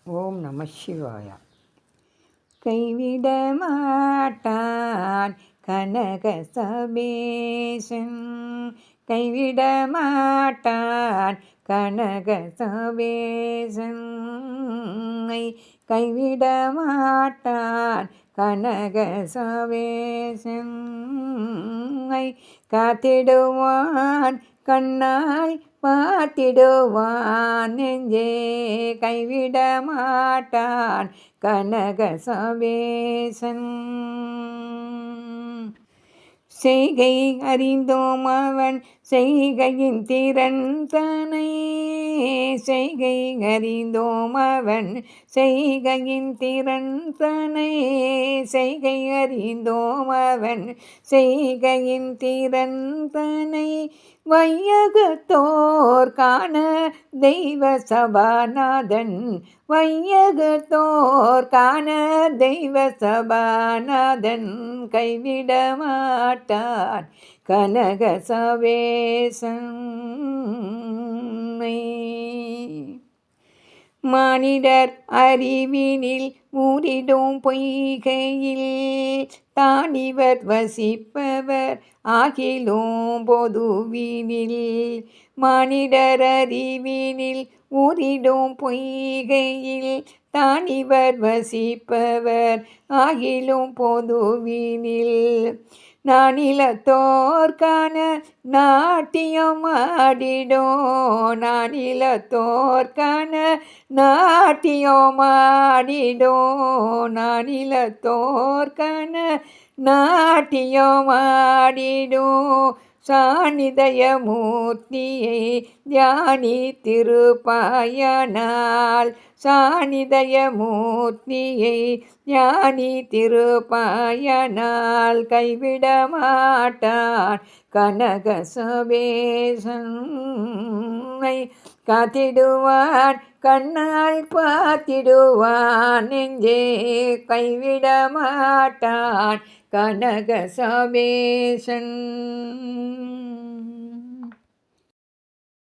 ஓம் நம சிவாய. கைவிட மாட்டான் கனக சபேசன், கைவிட மாட்டான் கனக சபேசன், கைவிட மாட்டான் கனக சபேசன், காத்திடுவான் கண்ணாய் பார்த்திடுவான் நெஞ்சே, கைவிட மாட்டான் கனக சபேசன். செய்கை அறிந்தோம் அவன் செய்கையின் திறன் தனை, செய்கை அறிந்தோம் அவன் செய்கையின் திறன் தனை, செய்கை அறிந்தோம் அவன் செய்கையின் திறன் தனை, வையகத்தோர் காண தெய்வ சபாநாதன், வையகத்தோர் காண தெய்வ சபாநாதன், கைவிட மாட்டான் கனக சபேசன். மானிடர் அறிவினில் மூடிடும் பொய்கையில் தானிவர் வசிப்பவர் ஆகிலும் பொதுவினில், மானிடர் அறிவினில் ஊரிடும் பொய்கையில் தானிவர் வசிப்பவர் ஆகிலும் பொதுவினில், நானிலத்தோர்கான நாட்டியம் ஆடிடோ, நானிலத்தோர்கான நாட்டியம் ஆடிடோ, நானிலத்தோர்கான நாட்டியம் ஆடிடோ, சாநிதய மூர்த்தியை தியானி திருப்பாயனால், சாநிதய மூர்த்தியை ஞானி திருப்பாயனால், கைவிட மாட்டான் கனக சபேசன், காத்திடுவான் கண்ணால் பார்த்திடுவான் நெஞ்சே, கைவிட மாட்டான் கனக சபேசன்.